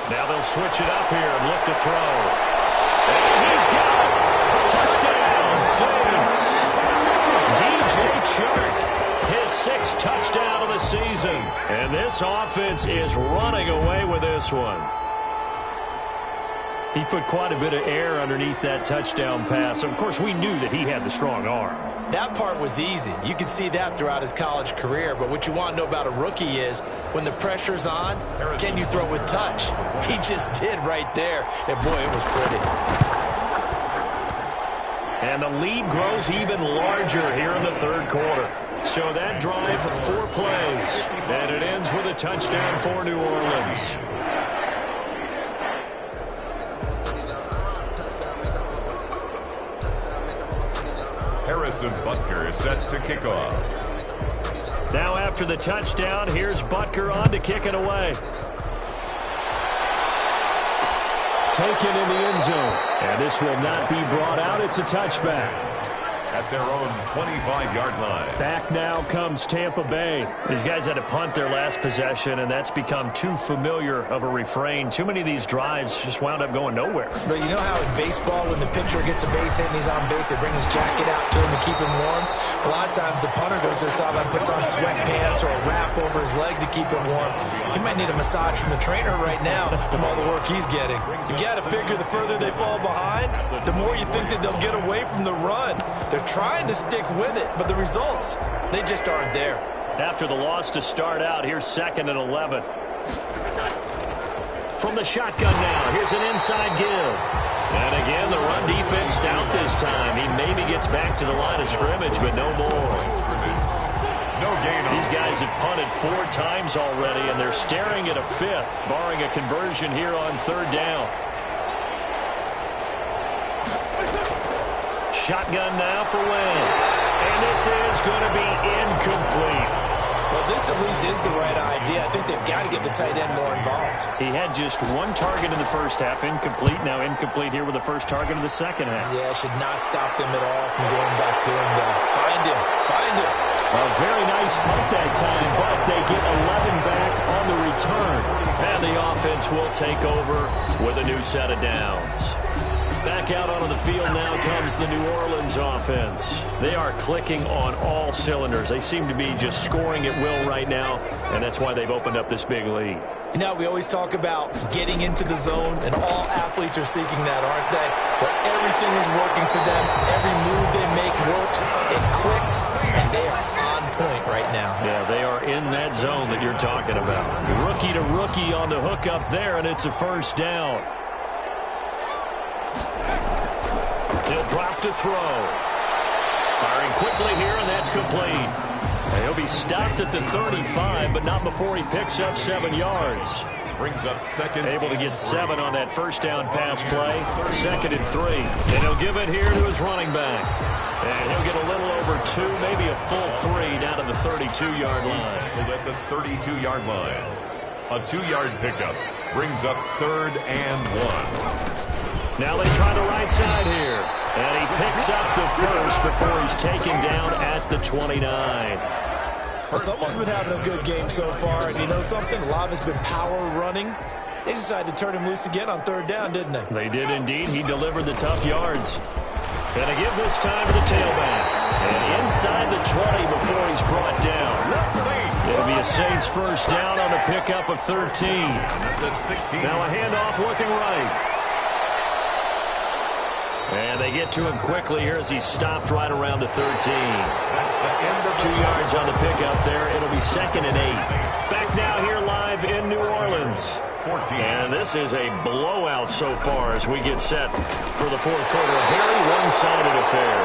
Now they'll switch it up here and look to throw. And he's got it. Touchdown, Saints. DJ Chark, his 6th touchdown of the season. And this offense is running away with this one. He put quite a bit of air underneath that touchdown pass. Of course, we knew that he had the strong arm. That part was easy. You could see that throughout his college career. But what you want to know about a rookie is when the pressure's on, can you throw with touch? He just did right there. And, boy, it was pretty. And the lead grows even larger here in the 3rd quarter. So that drive for 4 plays. And it ends with a touchdown for New Orleans. Harrison Butker is set to kick off. Now after the touchdown, here's Butker on to kick it away. Taken in the end zone. And this will not be brought out. It's a touchback. At their own 25-yard line. Back now comes Tampa Bay. These guys had to punt their last possession, and that's become too familiar of a refrain. Too many of these drives just wound up going nowhere. But you know how in baseball, when the pitcher gets a base hit and he's on base, they bring his jacket out to him to keep him warm? A lot of times the punter goes to the sideline, puts on sweatpants or a wrap over his leg to keep him warm. He might need a massage from the trainer right now from all the work he's getting. You got to figure the further they fall behind, the more you think that they'll get away from the run. They're trying to stick with it, but the results, they just aren't there. After the loss to start out, here's 2nd and 11. From the shotgun now, here's an inside give. And again, the run defense stout this time. He maybe gets back to the line of scrimmage, but no more. No gain. These guys have punted 4 times already, and they're staring at a 5th, barring a conversion here on 3rd down. Shotgun now for Wentz. And this is going to be incomplete. Well, this at least is the right idea. I think they've got to get the tight end more involved. He had just 1 target in the first half, incomplete. Now incomplete here with the first target of the second half. Yeah, should not stop them at all from going back to him. Find him. Find him. A very nice punt that time, but they get 11 back on the return. And the offense will take over with a new set of downs. Back out onto the field now comes the New Orleans offense. They are clicking on all cylinders. They seem to be just scoring at will right now, and that's why they've opened up this big lead. You know, we always talk about getting into the zone, and all athletes are seeking that, aren't they? But everything is working for them. Every move they make works. It clicks, and they are on point right now. Yeah, they are are in that zone that you're talking about. Rookie to rookie on the hook up there, and it's a first down. He'll drop to throw. Firing quickly here, and that's complete. And he'll be stopped at the 35, but not before he picks up 7 yards. Brings up second. Able to get 7 on that first down pass play. 2nd and 3. And he'll give it here to his running back. And he'll get a little over 2, maybe a full 3 down to the 32-yard line. At the 32-yard line. A 2-yard pickup brings up 3rd and 1. Now they try the right side here. And he picks up the first before he's taken down at the 29. Well, someone's been having a good game so far, and you know something? A lot of it's been power running. They decided to turn him loose again on 3rd down, didn't they? They did indeed. He delivered the tough yards. And they give this time to the tailback. And inside the 20 before he's brought down. It'll be a Saints first down on a pickup of 13. Now a handoff looking right. And they get to him quickly here as he's stopped right around the 13. 2 yards on the pickup there. It'll be 2nd and 8. Back now here live in New Orleans. And this is a blowout so far as we get set for the 4th quarter. A very one-sided affair.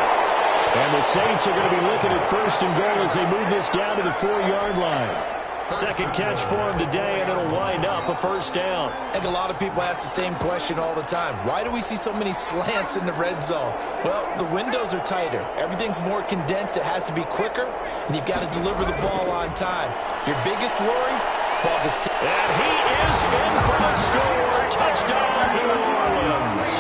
And the Saints are going to be looking at 1st and goal as they move this down to the 4-yard line. 2nd catch for him today, and it'll wind up a first down. I think a lot of people ask the same question all the time. Why do we see so many slants in the red zone? Well, the windows are tighter. Everything's more condensed. It has to be quicker, and you've got to deliver the ball on time. Your biggest worry? Ball gets and he is in for the score. Touchdown, New Orleans.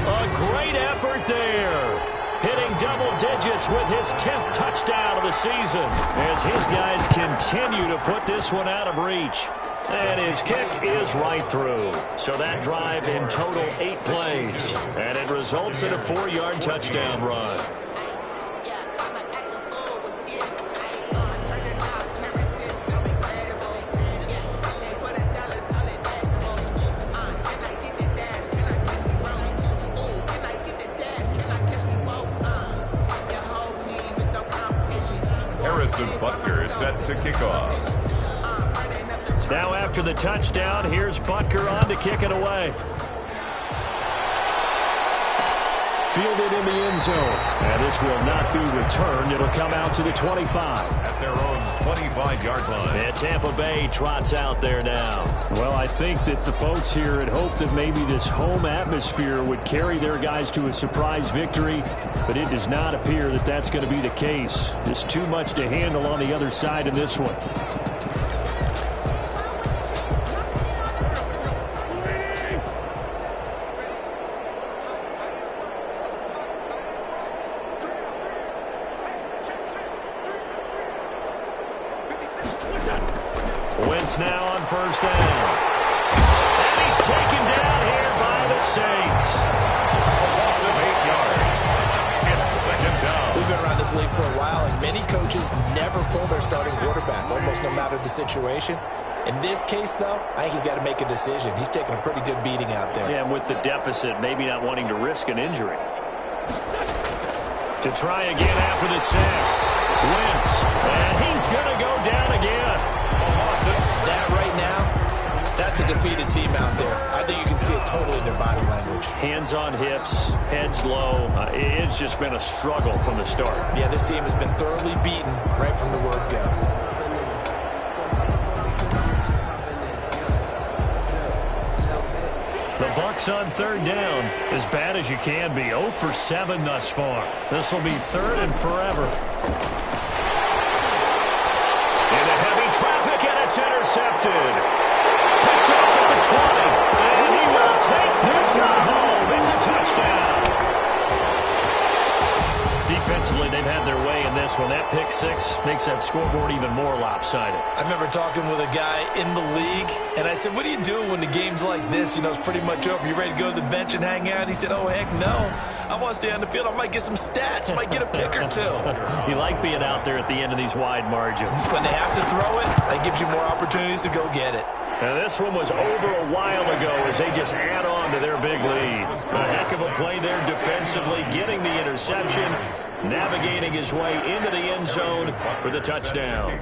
A great effort there. Hitting double digits with his 10th touchdown of the season as his guys continue to put this one out of reach. And his kick is right through. So that drive in total 8 plays. And it results in a 4-yard touchdown run. Butker is set to kick off. Now after the touchdown, here's Butker on to kick it away. Fielded in the end zone. And this will not be returned. It'll come out to the 25. At their own 25-yard line. And Tampa Bay trots out there now. Well, I think that the folks here had hoped that maybe this home atmosphere would carry their guys to a surprise victory, but it does not appear that that's going to be the case. There's too much to handle on the other side in this one. Wentz now on first down. And he's taken down here by the Saints. A loss of 8 yards. It's 2nd down. We've been around this league for a while, and many coaches never pull their starting quarterback, almost no matter the situation. In this case, though, I think he's got to make a decision. He's taking a pretty good beating out there. Yeah, and with the deficit, maybe not wanting to risk an injury. To try again after the sack. Wentz, and he's going to go down again. That right now, that's a defeated team out there. I think you can see it totally in their body language. Hands on hips, heads low. It's just been a struggle from the start. Yeah, this team has been thoroughly beaten right from the word go. The Bucs on 3rd down, as bad as you can be. 0 for 7 thus far. This will be 3rd and forever. Into heavy traffic, and it's intercepted. Picked off at the 20, and he will take this one home. It's a touchdown. Defensively, they've had their way in this one. That pick 6 makes that scoreboard even more lopsided. I remember talking with a guy in the league, and I said, what do you do when the game's like this? You know, it's pretty much over. You ready to go to the bench and hang out? He said, oh, heck no. I want to stay on the field. I might get some stats. I might get a pick or 2. You like being out there at the end of these wide margins. When they have to throw it, that gives you more opportunities to go get it. And this one was over a while ago as they just add on to their big lead. A heck of a play there defensively, getting the interception, navigating his way into the end zone for the touchdown.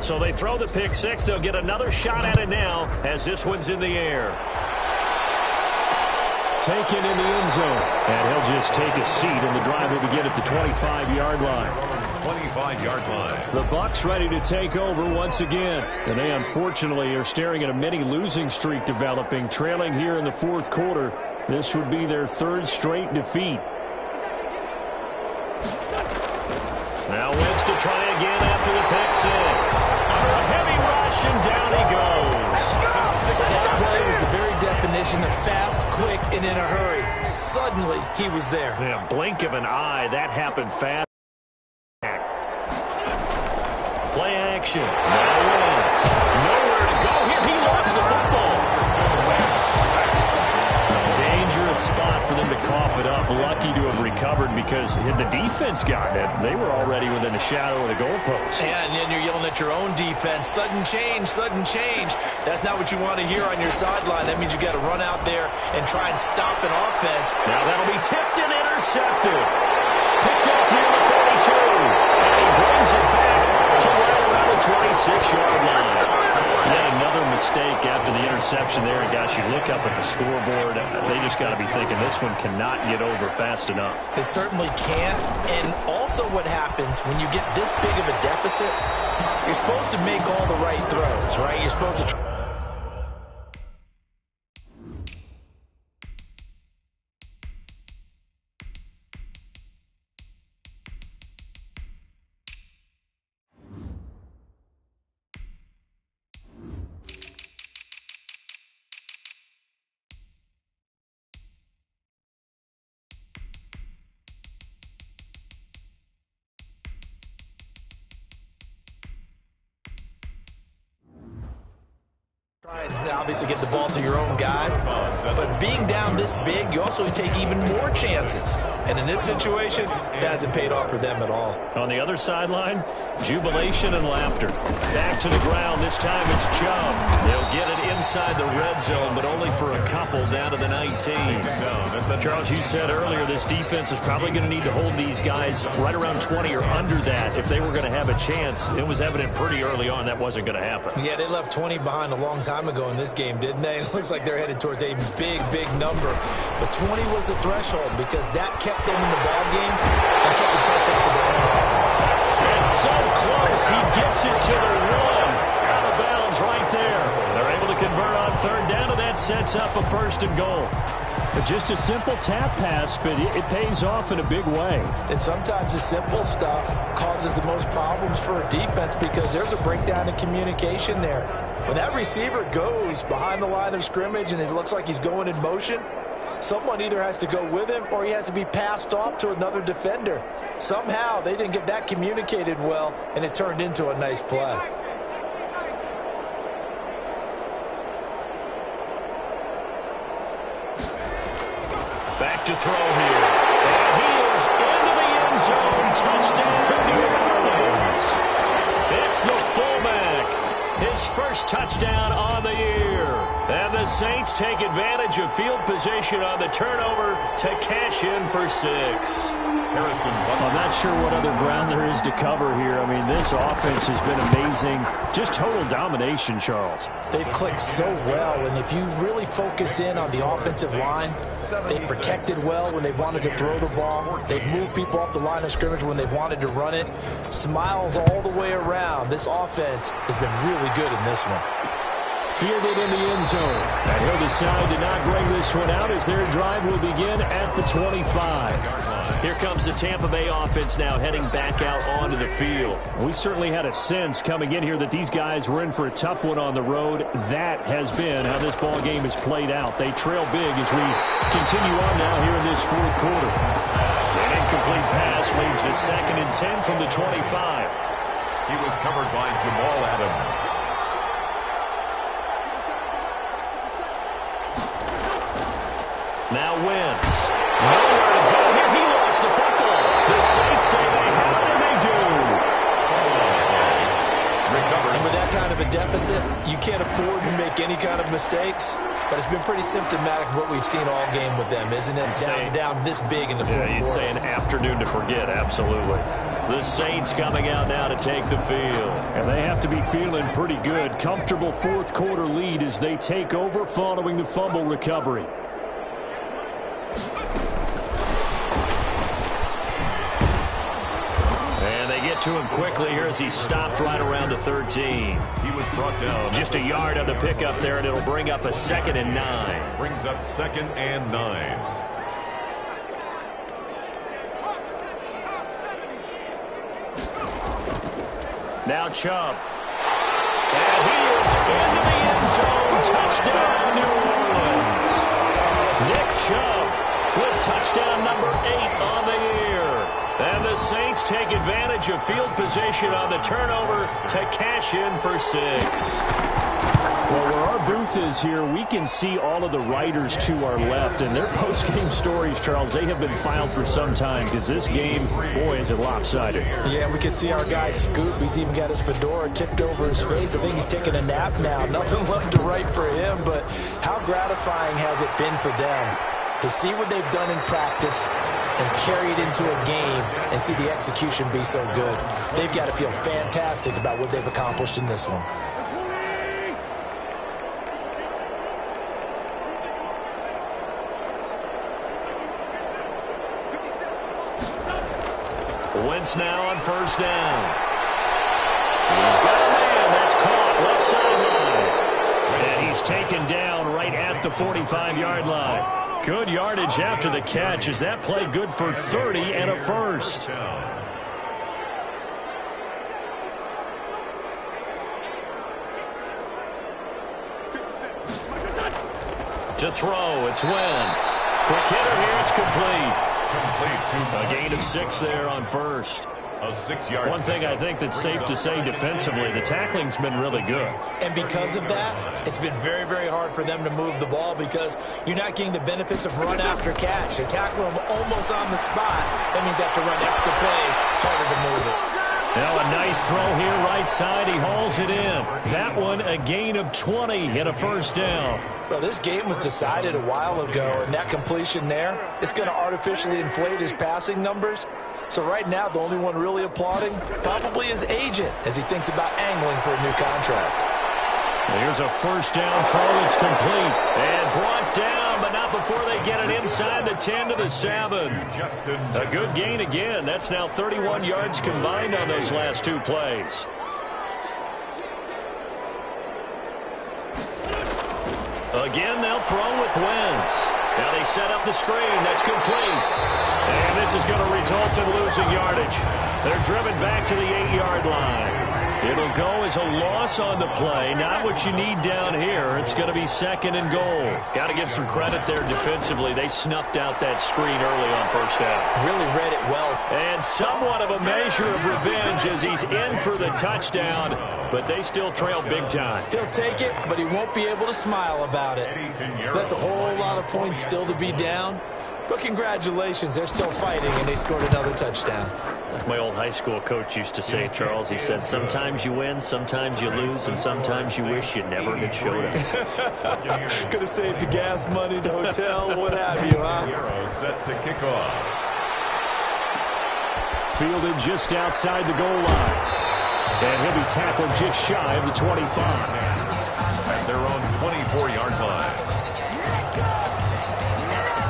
So they throw the pick six. They'll get another shot at it now as this one's in the air. Taken in the end zone. And he'll just take a seat, and the drive will begin at the 25-yard line. 25-yard line. The Bucs ready to take over once again. And they unfortunately are staring at a mini losing streak developing, trailing here in the fourth quarter. This would be their third straight defeat. Now Wentz to try again after the pick six. A heavy rush, and down he goes. That play was the very definition of fast, quick, and in a hurry. Suddenly, he was there. Yeah, blink of an eye, that happened fast. Play action. Now Wentz. Nowhere to go here. He lost the football. Dangerous spot for them to cough it up. Lucky to have recovered because had the defense gotten it, they were already within a shadow of the goalpost. Yeah, and then you're yelling at your own defense. Sudden change, sudden change. That's not what you want to hear on your sideline. That means you got to run out there and try and stop an offense. Now that'll be tipped and intercepted. Picked off near the 42. And he brings it back to right around the 26-yard line. Yet another mistake after the interception there. And gosh, you look up at the scoreboard, they just got to be thinking this one cannot get over fast enough. It certainly can't. And also what happens when you get this big of a deficit, you're supposed to make all the right throws, right? You're supposed to and obviously get the ball to your own guys. But being down this big, you also take even more chances. And in this situation, that hasn't paid off for them at all. On the other sideline, jubilation and laughter. Back to the ground. This time it's Chubb. They'll get it inside the red zone, but only for a couple down to the 19. Charles, you said earlier this defense is probably going to need to hold these guys right around 20 or under that if they were going to have a chance. It was evident pretty early on that wasn't going to happen. Yeah, they left 20 behind a long time ago in this game, didn't they? It looks like they're headed towards a big, big number. But 20 was the threshold because that kept them in the ball game and kept the pressure off of their own offense. It's so close. He gets it to the one. Out of bounds right there. They're able to convert on third down, and that sets up a first and goal. But just a simple tap pass, but it pays off in a big way. And sometimes the simple stuff causes the most problems for a defense because there's a breakdown in communication there. When that receiver goes behind the line of scrimmage and it looks like he's going in motion, someone either has to go with him or he has to be passed off to another defender. Somehow they didn't get that communicated well, and it turned into a nice play. Back to throw here. And he is into the end zone. Touchdown, New Orleans. It's the fullback. His first touchdown on the year. And the Saints take advantage of field position on the turnover to cash in for 6. I'm not sure what other ground there is to cover here. I mean, this offense has been amazing. Just total domination, Charles. They've clicked so well, and if you really focus in on the offensive line, they've protected well when they wanted to throw the ball. They've moved people off the line of scrimmage when they've wanted to run it. Smiles all the way around. This offense has been really good in this one. Fielded in the end zone. And he'll decide to not bring this one out as their drive will begin at the 25. Here comes the Tampa Bay offense now heading back out onto the field. We certainly had a sense coming in here that these guys were in for a tough one on the road. That has been how this ball game has played out. They trail big as we continue on now here in this fourth quarter. An incomplete pass leads to 2nd and 10 from the 25. He was covered by Jamal Adams. Now Wentz. Nowhere to go here. He lost the football. The Saints say they have it, and they do. And with that kind of a deficit, it. You can't afford to make any kind of mistakes. But it's been pretty symptomatic of what we've seen all game with them, isn't it? Down this big in the fourth quarter. You'd say an afternoon to forget, absolutely. The Saints coming out now to take the field. And they have to be feeling pretty good. Comfortable fourth quarter lead as they take over following the fumble recovery. And they get to him quickly here as he stopped right around the 13. He was brought down. Just a yard on the pickup there, and it'll bring up a 2nd and 9. Brings up 2nd and 9. Now Chubb. And he is into the end zone. Touchdown, New Orleans. Nick Chubb with touchdown number 8 on the year. And the Saints take advantage of field position on the turnover to cash in for 6. Well, where our booth is here, we can see all of the writers to our left. And their post-game stories, Charles, they have been filed for some time because this game, boy, is it lopsided. Yeah, we can see our guy Scoop. He's even got his fedora tipped over his face. I think he's taking a nap now. Nothing left to write for him, but how gratifying has it been for them to see what they've done in practice and carry it into a game and see the execution be so good. They've got to feel fantastic about what they've accomplished in this one. Wentz now on first down. He's got a man. That's caught left sideline. And he's taken down right at the 45-yard line. Good yardage after the catch. Is that play good for 30 and a first? To throw, it's Wentz. Quick hitter here, it's complete. A gain of 6 there on first. A 6-yard. One thing I think that's safe to say defensively, the tackling's been really good. And because of that, it's been very, very hard for them to move the ball because you're not getting the benefits of run after catch. They're tackling them almost on the spot. That means they have to run extra plays, harder to move it. Now a nice throw here, right side. He hauls it in. That one, a gain of 20 and a first down. Well, this game was decided a while ago, and that completion there, it's going to artificially inflate his passing numbers. So right now, the only one really applauding probably his agent as he thinks about angling for a new contract. Here's a first down throw. It's complete and brought down, but not before they get it inside the 10 to the 7. A good gain again. That's now 31 yards combined on those last 2 plays. Again, they'll throw with Wentz. Now they set up the screen. That's complete. And this is going to result in losing yardage. They're driven back to the 8-yard line. It'll go as a loss on the play. Not what you need down here. It's going to be 2nd and goal. Got to give some credit there defensively. They snuffed out that screen early on first down. Really read it well. And somewhat of a measure of revenge as he's in for the touchdown. But they still trail big time. He'll take it, but he won't be able to smile about it. That's a whole lot of points still to be down. But congratulations, they're still fighting, and they scored another touchdown. Like my old high school coach used to say, Charles, he said, sometimes you win, sometimes you lose, and sometimes you wish you never had showed up. Could have saved the gas money, the hotel, what have you, huh? Hero set to kick off. Fielded just outside the goal line. And he'll be tackled just shy of the 25. At their own 24-yard line.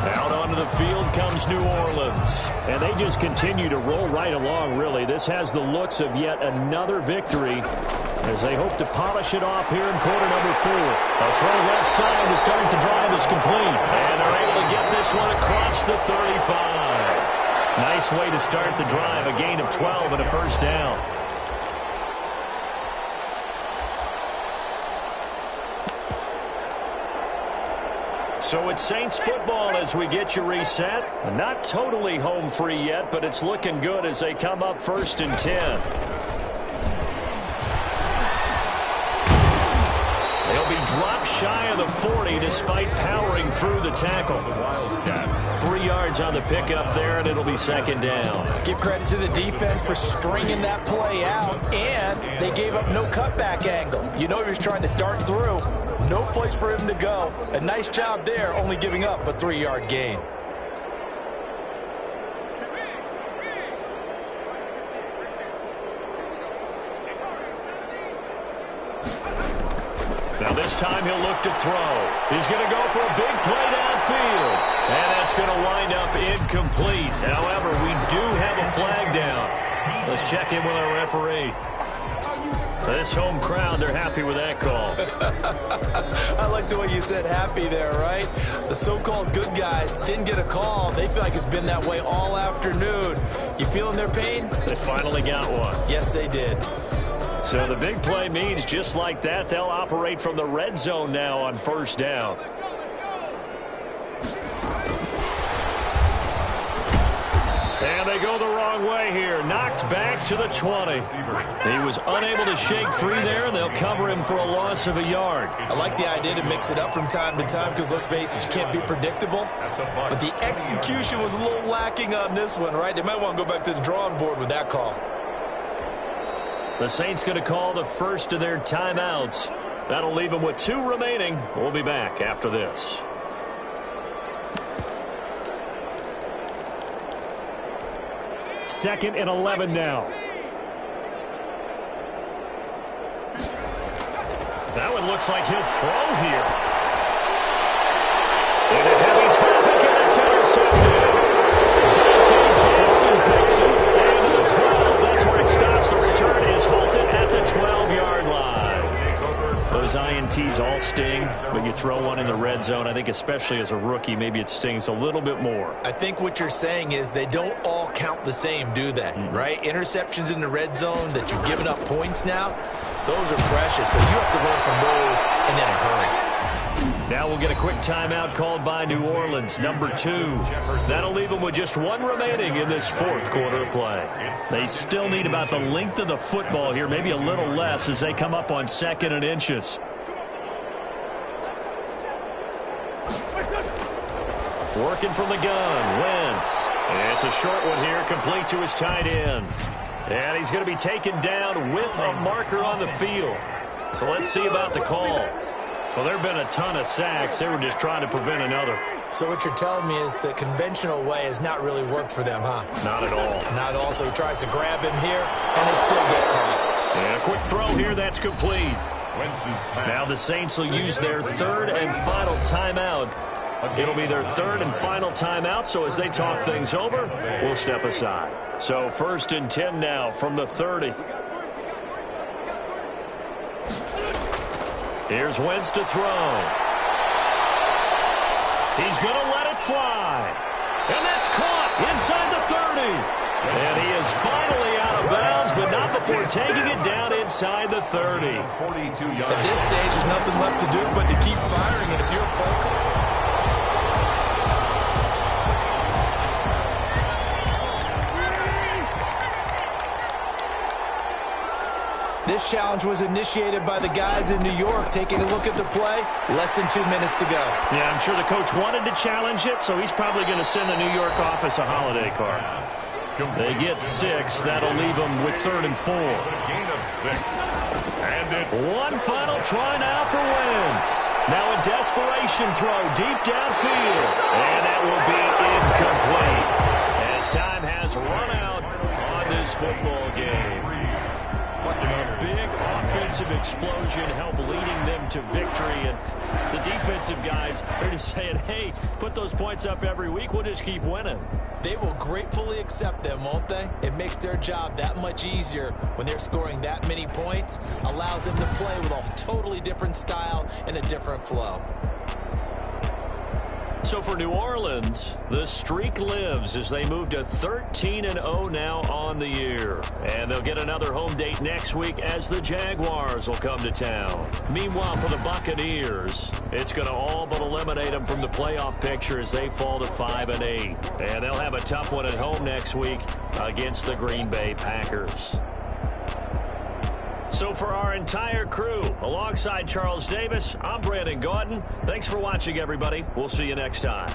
Out onto the field comes New Orleans. And they just continue to roll right along, really. This has the looks of yet another victory as they hope to polish it off here in quarter number 4. A throw left side to start the drive is complete. And they're able to get this one across the 35. Nice way to start the drive. A gain of 12 and a first down. So it's Saints football as we get you reset. Not totally home free yet, but it's looking good as they come up 1st and 10. They'll be dropped shy of the 40 despite powering through the tackle. The Wildcat 3 yards on the pickup there, and it'll be second down. Give credit to the defense for stringing that play out, and they gave up no cutback angle. You know he was trying to dart through. No place for him to go. A nice job there, only giving up a 3-yard gain. Now this time he'll look to throw. He's going to go for a big play downfield. And that's going to wind up incomplete. However, we do have a flag down. Let's check in with our referee. This home crowd, they're happy with that call. I like the way you said happy there, right? The so-called good guys didn't get a call. They feel like it's been that way all afternoon. You feeling their pain? They finally got one. Yes, they did. So the big play means just like that, they'll operate from the red zone now on first down. And they go the wrong way here. Knocked back to the 20. He was unable to shake free there, and they'll cover him for a loss of a yard. I like the idea to mix it up from time to time because, let's face it, you can't be predictable. But the execution was a little lacking on this one, right? They might want to go back to the drawing board with that call. The Saints going to call the first of their timeouts. That'll leave them with 2 remaining. We'll be back after this. Second and 11 now. That one looks like he'll throw here. Into heavy traffic, and it's intercepted. Dante Johnson picks it. And to the 12. That's where it stops. The return is halted at the 12-yard line. Those INTs all sting, but you throw one in the red zone, I think especially as a rookie, maybe it stings a little bit more. I think what you're saying is they don't all count the same, do they? Right? Interceptions in the red zone that you've given up points now, those are precious, so you have to learn from those and in a hurry. Now we'll get a quick timeout called by New Orleans, number 2. That'll leave them with just 1 remaining in this 4th quarter of play. They still need about the length of the football here, maybe a little less as they come up on 2nd and inches. Working from the gun, Wentz. It's a short one here, complete to his tight end. And he's going to be taken down with a marker on the field. So let's see about the call. Well, there have been a ton of sacks. They were just trying to prevent another. So what you're telling me is the conventional way has not really worked for them, huh? Not at all. Not at all. So he tries to grab him here, and they still get caught. And a quick throw here. That's complete. Now the Saints will use their 3rd and final timeout. It'll be their 3rd and final timeout, so as they talk things over, we'll step aside. So 1st and 10 now from the 30. Here's Wentz to throw. He's going to let it fly. And that's caught inside the 30. And he is finally out of bounds, but not before taking it down inside the 30. At this stage, there's nothing left to do but to keep firing. And if you're a play caller, this challenge was initiated by the guys in New York. Taking a look at the play, less than 2 minutes to go. Yeah, I'm sure the coach wanted to challenge it, so he's probably going to send the New York office a holiday card. They get 6. That'll leave them with 3rd and 4. One final try now for Wentz. Now a desperation throw deep downfield. And that will be incomplete as time has run out on this football game. A big offensive explosion helped leading them to victory. And the defensive guys, they're just saying, hey, put those points up every week. We'll just keep winning. They will gratefully accept them, won't they? It makes their job that much easier when they're scoring that many points. Allows them to play with a totally different style and a different flow. So for New Orleans, the streak lives as they move to 13-0 now on the year. And they'll get another home date next week as the Jaguars will come to town. Meanwhile, for the Buccaneers, it's going to all but eliminate them from the playoff picture as they fall to 5-8. And they'll have a tough one at home next week against the Green Bay Packers. So for our entire crew, alongside Charles Davis, I'm Brandon Gaudin. Thanks for watching, everybody. We'll see you next time.